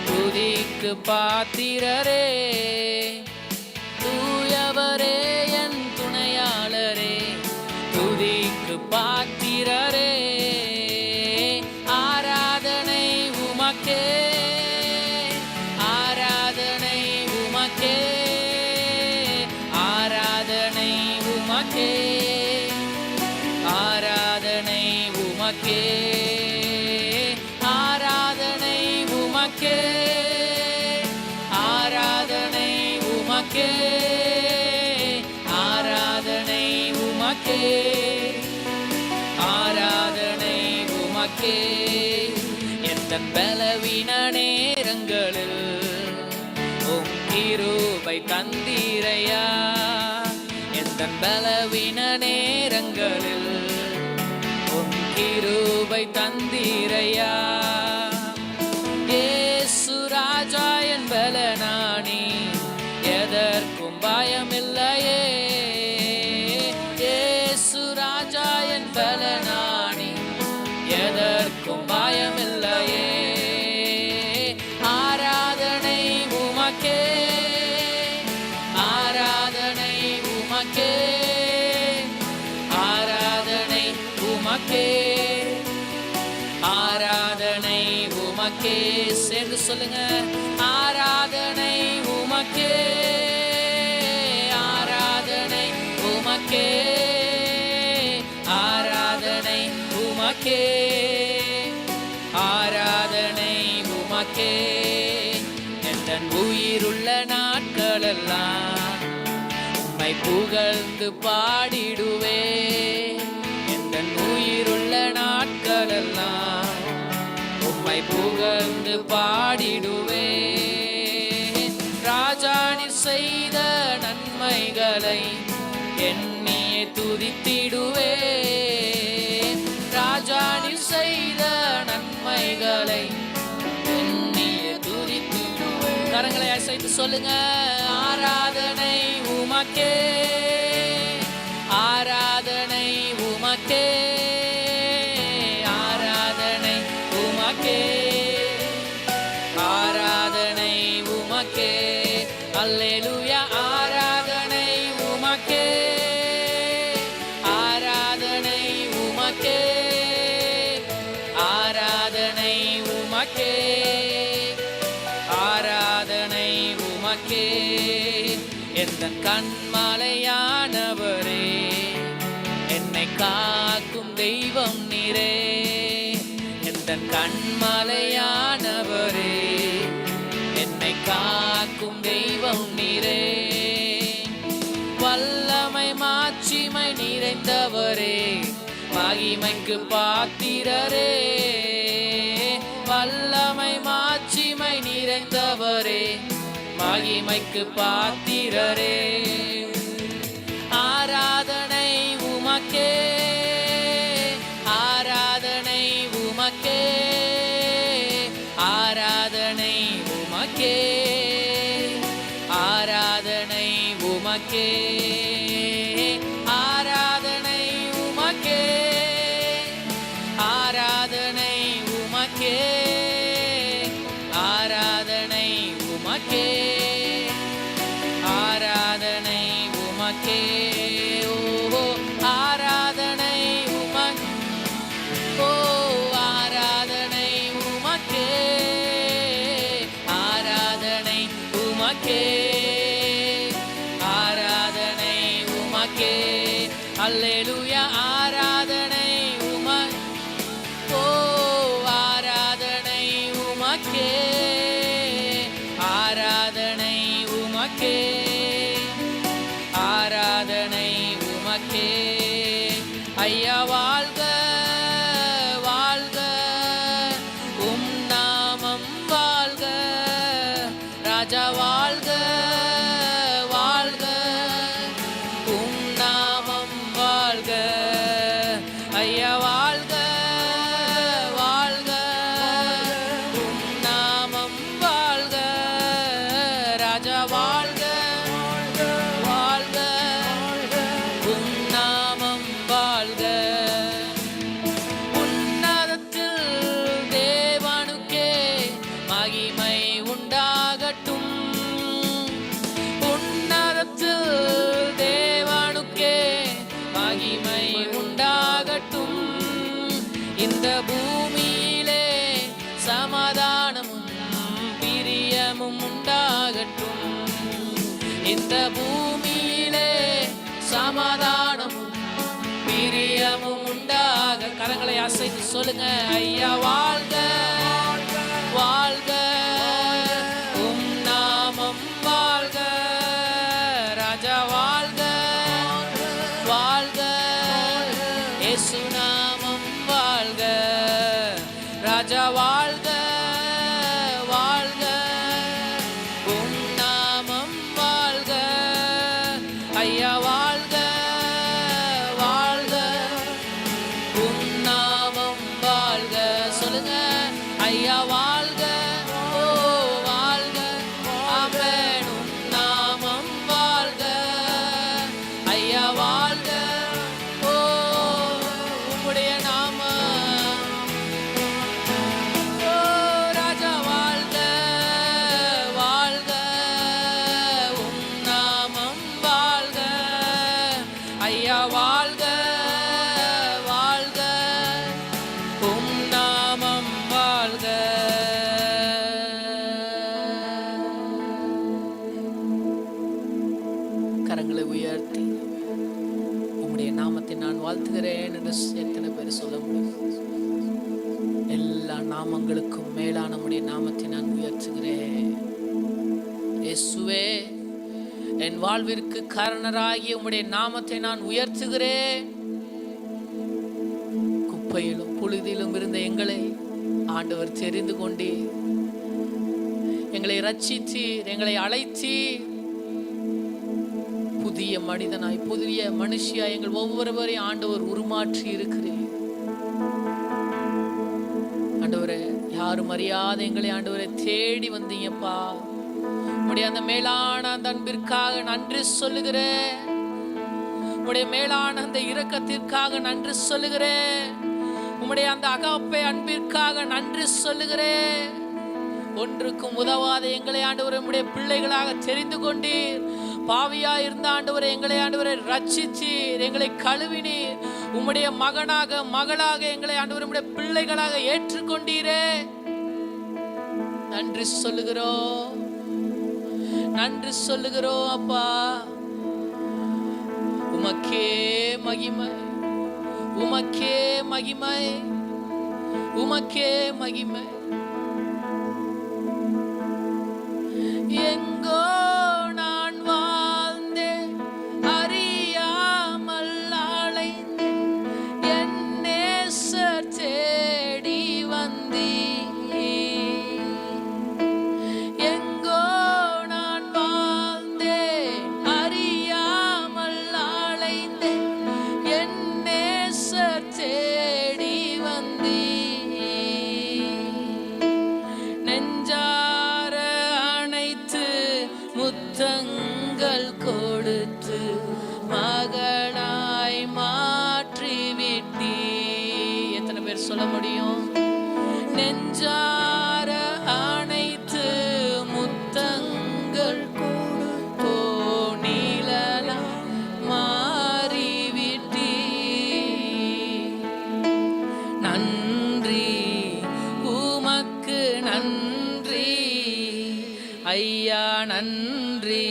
துதிக்கு பாத்திரரே, தூயவரே என் துணையாளரே, துதிக்கு பாத்திரரே. ஆராதனை உமக்கே, ஆராதனை உமக்கே, ஆராதனை உமக்கே, ஆராதனை உமக்கே, ஆராதனை உமக்கே, ஆராதனை உமக்கே, ஆராதனை உமக்கே, ஆராதனை உமக்கே. எந்தன் பலவீன நேரங்களில் உம் கிருபை தந்தீரையா, எந்தன் பலவீன நேரங்களில் உம் கிருபை தந்தீரையா. இயேசு ராஜா என் பலனானி, எதற்கும் பயமில்லையே. இயேசு ராஜா என் பலனானி, எதற்கும் பயமில்லையே. ஆராதனை உமக்கே, ஆராதனை உமக்கே, ஆராதனை உமக்கே, ஆராதனை உமக்கே. சேர்ந்து சொல்லுங்க, ஆராதனை உமக்கே, ஆராதனை உமக்கே, ஆராதனை உமக்கே, ஆராதனை உமக்கே. என் உயிருள்ள நாட்களெல்லாம் உம்மை புகழ்ந்து பாடிடுவே, என் உயிருள்ள நாட்களெல்லாம் உம்மை புகழ்ந்து பாடிடுவே. ராஜாணி செய்த நன்மைகளை எண்ணியே துதித்திடுவே, ராஜாணி செய்த நன்மைகளை எண்ணியே துதித்திடுவே. கரங்களை அசைத்து சொல்லுங்க, ஆராதனை உமக்கே, ஆராதனை உமக்கே, ஆராதனை உமக்கே, ஆராதனை உமக்கே. அல்லேலூயா. ஆராதனை உமக்கே, ஆராதனை உமக்கே, ஆராதனை உமக்கே, ஆராதனை உமக்கே. எந்த கண்மலையானவரே, என்னை காக்கும் தெய்வம் நீரே, எந்த கண்மலையானவரே, என்னை காக்கும் தெய்வம் நீரே. வல்லமை மாட்சிமை நிறைந்தவரே, மகிமைக்கு பாத்திரரே, வல்லமை மாட்சிமை நிறைந்தவரே, மகிமைக்கு பாத்திரரே. ஆராதனை உமக்கே, ஆராதனை உமக்கே, ஆராதனை உமக்கே, ஆராதனை உமக்கே, ஆராதனை உமக்கே, ஆராதனை உமக்கே, ஆராதனை உமக்கே, ஆராதனை உமக்கே. ஓ ஆராதனை உமக்கே, ஓ ஆராதனை உமக்கே, ஆராதனை உமக்கே, ஆராதனை உமக்கே. அல்லேலூயா. ஆராதனை உமக்கே, ஓ ஆராதனை உமக்கே, ஆராதனை உமக்கே, ஆராதனை உமக்கே. ஐயா வாழ்க, வாழ்க, உம் நாமம் வாழ்க, ராஜா வாழ்க, வாழ்க, உம் நாமம் வாழ்க. ஐயா வாழ்க, வாழ்க, உம் நாமம் வாழ்க, ராஜா வாழ்க, வாழ்க, உம் நாமம் வாழ்க. உன்னதத்தில் தேவனுக்கே என்றும் இந்த பூமியிலே சமாதானமும் பிரியமும் உண்டாக. கரங்களை அசைத்து சொல்லுங்க, ஐயா வாழ்க வாழ்க, உம் நாமம் வாழ்க, ராஜா வாழ்க வாழ்க, இயேசு நாமம் வாழ்க, ராஜா வாழ்க வாழ்க, உம் நாமம் வாழ்க, ஐயா வாழ்க வாழ்க, உம் நாமம் வாழ்க. சொல்லுங்க, ஐயா வாழ்க, ஓ வாழ்க, ஆமென், உம் நாமம் வாழ்க, ஐயா வாழ்க, ஓ உம்முடைய நாமம், ஓ ராஜா வாழ்க வாழ்க, உம் நாமம் வாழ்க, ஐயா வாழ்க வாழ்க, உம் நாமம் வாழ்க. கரங்களை உயர்த்தி உம்முடைய நாமத்தை நான் வாழ்த்துகிறேன் என்று எத்தனை பேர் சொல்ல முடியும்? எல்லா நாமங்களுக்கும் மேலான உம்முடைய நாமத்தை நான் உயர்த்துகிறேன். இயேசுவே, என் வாழ்விற்கு காரணராகிய உம்முடைய நாமத்தை நான் உயர்த்துகிறேன். குப்பையிலும் புழுதியிலும் இருந்த எங்களை ஆண்டவர் தெரிந்து கொண்டு எங்களை ரட்சித்தீர், எங்களை அழைத்தீர். புதிய மனிதனாய் புதிய மனுஷியாய் எங்கள் ஒவ்வொருவரையும் ஆண்டவர் உருமாற்றி இருக்கிறேன். ஆண்டவரே, யாரும் அறியாத எங்களை ஆண்டவரை தேடி வந்தீங்கப்பா. உம்முடைய அந்த மேலான அந்த அன்பிற்காக நன்றி சொல்லுகிறேன். உம்முடைய மேலான அந்த இரக்கத்திற்காக நன்றி சொல்லுகிறேன். உம்முடைய அந்த அகாப்பை அன்பிற்காக நன்றி சொல்லுகிறேன். ஒன்றுக்கும் உதவாத எங்களை ஆண்டவரை உம்முடைய பிள்ளைகளாக தெரிந்து கொண்டீர். பாவியா இருந்த ஆண்டவரை எங்களை ஆண்டவரை ரட்சித்தீர், எங்களை கழுவினீர். உம்முடைய மகனாக மகளாக எங்களை ஆண்டவரை உம்முடைய பிள்ளைகளாக ஏற்றுக்கொண்டீரே. நன்றி சொல்லுகிறோம், நன்றி சொல்லுகிறோம் அப்பா. உமக்கே மகிமை, உமக்கே மகிமை, உமக்கே மகிமை. எங்கோ நான் வாழ்ந்தேன், அறியாமல் அலைந்தேன், என் நேசர் தேடி வந்தீர். எங்கோ நான் வாழ்ந்தேன், அறியாமல் அலைந்தேன், என் நேசர் தேடி வந்தீர். நெஞ்சார அணைத்து முத்தங்கள் கொடுத்து மகனாய் மாற்றி விட்டீ. எத்தனை பேர் சொல்ல முடியும்? நெஞ்சார அணைத்து முத்தங்கள் கொடுத்தோ நீலலா மாறி விட்டீ. நன்றி உமக்கு நன்றி ஐயா, நன்றி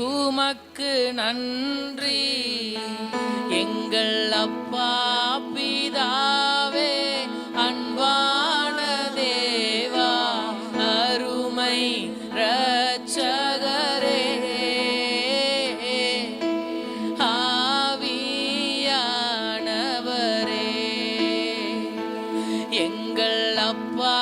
உமக்கு நன்றி. எங்கள் அப்பா பிதாவே, அன்பான தேவா, அருமை இரட்சகரே, ஆவியானவரே, எங்கள் அப்பா